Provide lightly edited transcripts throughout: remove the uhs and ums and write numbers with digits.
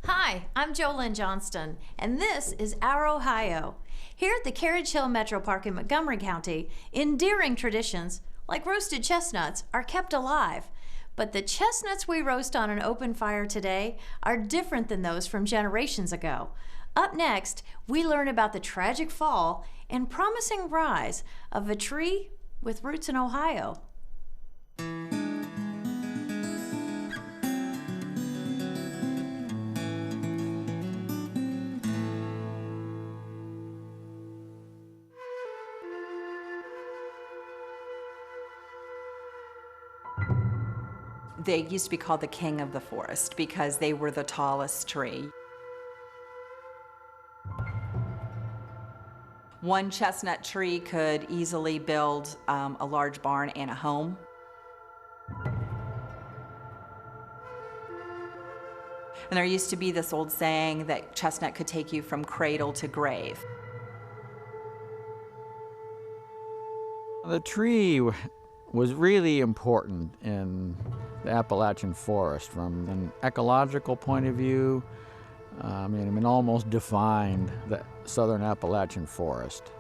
Hi, I'm Jolynn Johnston, and this is Our Ohio. Here at the Carriage Hill Metro Park in Montgomery County, endearing traditions like roasted chestnuts are kept alive. But the chestnuts we roast on an open fire today are different than those from generations ago. Up next, we learn about the tragic fall and promising rise of a tree with roots in Ohio. They used to be called the king of the forest because they were the tallest tree. One chestnut tree could easily build a large barn and a home. And there used to be this old saying that chestnut could take you from cradle to grave. The tree was really important in the Appalachian forest from an ecological point of view. It almost defined the southern Appalachian forest.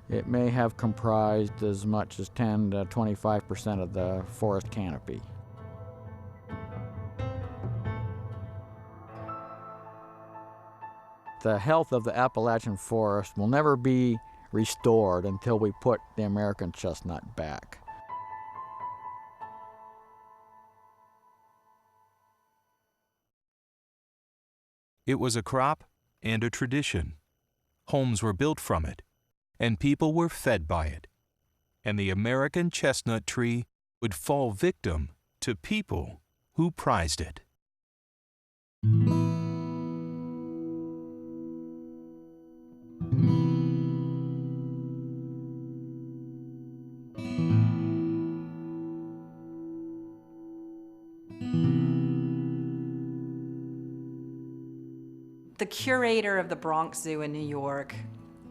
It may have comprised as much as 10 to 25% of the forest canopy. The health of the Appalachian forest will never be restored until we put the American chestnut back. It was a crop and a tradition. Homes were built from it, and people were fed by it. And the American chestnut tree would fall victim to people who prized it. The curator of the Bronx Zoo in New York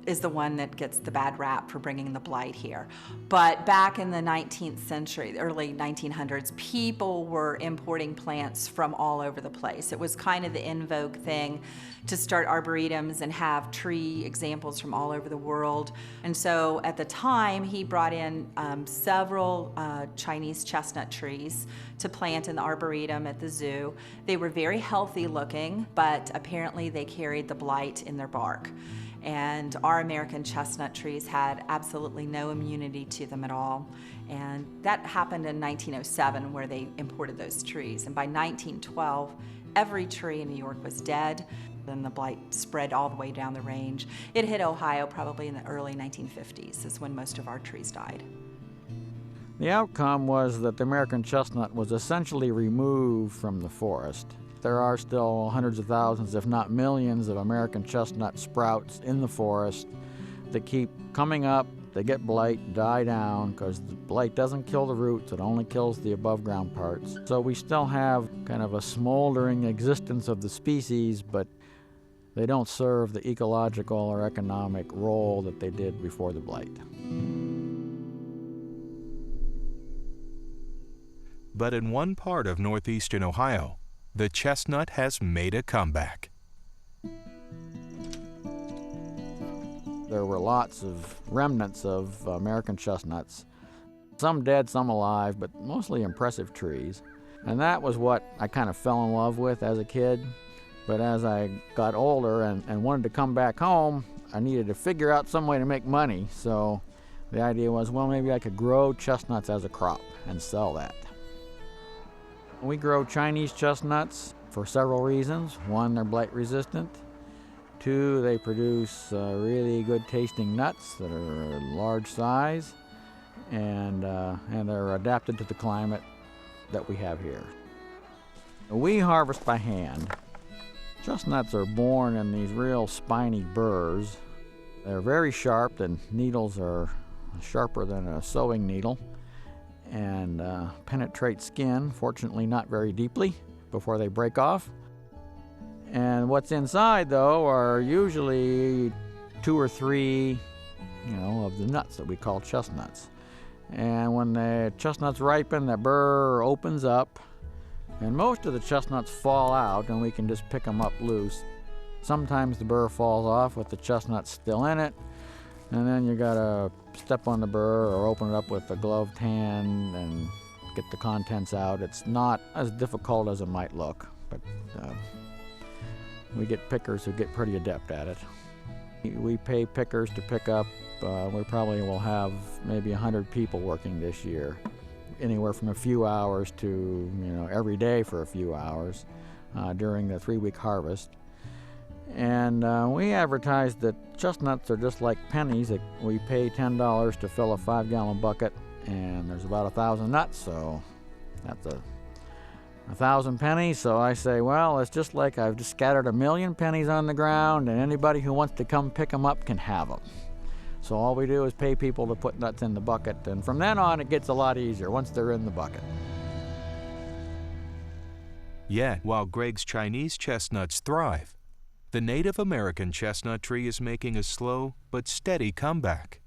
is the one that gets the bad rap for bringing the blight here. But back in the 19th century, the early 1900s, people were importing plants from all over the place. It was kind of the in vogue thing to start arboretums and have tree examples from all over the world. And so at the time, he brought in several Chinese chestnut trees to plant in the arboretum at the zoo. They were very healthy looking, but apparently they carried the blight in their bark. And our American chestnut trees had absolutely no immunity to them at all. And that happened in 1907 where they imported those trees. And by 1912, every tree in New York was dead. Then the blight spread all the way down the range. It hit Ohio probably in the early 1950s is when most of our trees died. The outcome was that the American chestnut was essentially removed from the forest. There are still hundreds of thousands, if not millions, of American chestnut sprouts in the forest that keep coming up. They get blight, die down, because the blight doesn't kill the roots, it only kills the above ground parts. So we still have kind of a smoldering existence of the species, but they don't serve the ecological or economic role that they did before the blight. But in one part of northeastern Ohio, the chestnut has made a comeback. There were lots of remnants of American chestnuts, some dead, some alive, but mostly impressive trees. And that was what I kind of fell in love with as a kid. But as I got older and wanted to come back home, I needed to figure out some way to make money. So the idea was, well, maybe I could grow chestnuts as a crop and sell that. We grow Chinese chestnuts for several reasons. One, they're blight resistant. Two, they produce really good tasting nuts that are large size, and they're adapted to the climate that we have here. We harvest by hand. Chestnuts are born in these real spiny burrs. They're very sharp, the needles are sharper than a sewing needle, and penetrate skin, fortunately not very deeply, before they break off. And what's inside, though, are usually 2 or 3, of the nuts that we call chestnuts. And when when the chestnuts ripen, the burr opens up, and most of the chestnuts fall out, and we can just pick them up loose. Sometimes the burr falls off with the chestnuts still in it, and then you gotta step on the burr or open it up with a gloved hand and get the contents out. It's not as difficult as it might look, but we get pickers who get pretty adept at it. We pay pickers to pick up. We probably will have maybe 100 people working this year, anywhere from a few hours to every day for a few hours during the 3-week harvest. And we advertise that chestnuts are just like pennies. We pay $10 to fill a 5-gallon bucket, and there's about 1,000 nuts, so that's 1,000 pennies. So I say, well, it's just like I've just scattered 1,000,000 pennies on the ground, and anybody who wants to come pick them up can have them. So all we do is pay people to put nuts in the bucket, and from then on it gets a lot easier once they're in the bucket. Yet, while Greg's Chinese chestnuts thrive, the Native American chestnut tree is making a slow but steady comeback.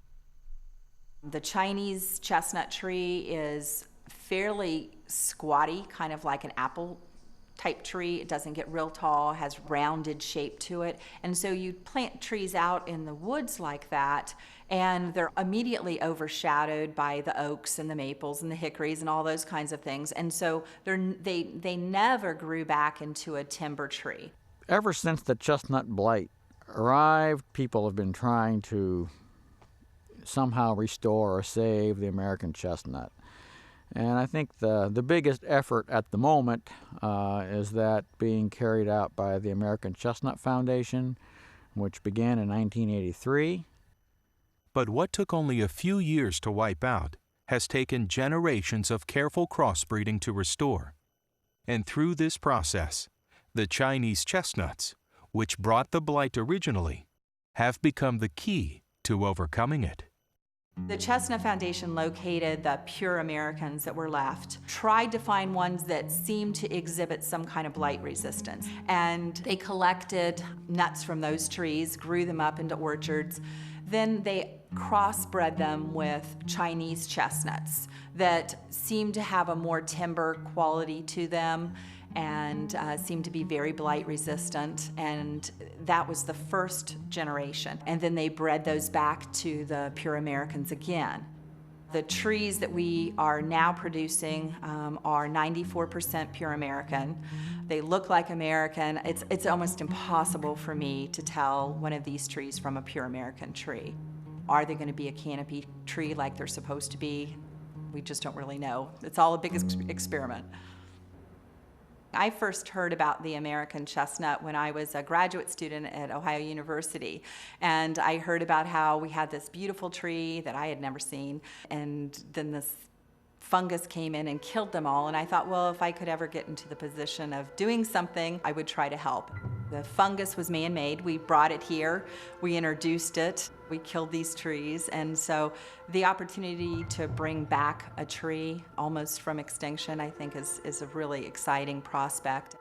The Chinese chestnut tree is fairly squatty, kind of like an apple type tree. It doesn't get real tall, has rounded shape to it. And so you plant trees out in the woods like that, and they're immediately overshadowed by the oaks and the maples and the hickories and all those kinds of things. And so they never grew back into a timber tree. Ever since the chestnut blight arrived, people have been trying to somehow restore or save the American chestnut. And I think the biggest effort at the moment is that being carried out by the American Chestnut Foundation, which began in 1983. But what took only a few years to wipe out has taken generations of careful crossbreeding to restore. And through this process, the Chinese chestnuts, which brought the blight originally, have become the key to overcoming it. The Chestnut Foundation located the pure Americans that were left, tried to find ones that seemed to exhibit some kind of blight resistance. And they collected nuts from those trees, grew them up into orchards. Then they crossbred them with Chinese chestnuts that seemed to have a more timber quality to them and seemed to be very blight resistant, and that was the first generation. And then they bred those back to the pure Americans again. The trees that we are now producing are 94% pure American. They look like American. It's almost impossible for me to tell one of these trees from a pure American tree. Are they going to be a canopy tree like they're supposed to be? We just don't really know. It's all a big experiment. I first heard about the American chestnut when I was a graduate student at Ohio University, and I heard about how we had this beautiful tree that I had never seen, and then this fungus came in and killed them all, and I thought, well, if I could ever get into the position of doing something, I would try to help. The fungus was man-made. We brought it here, we introduced it, we killed these trees, and so the opportunity to bring back a tree almost from extinction, I think is a really exciting prospect.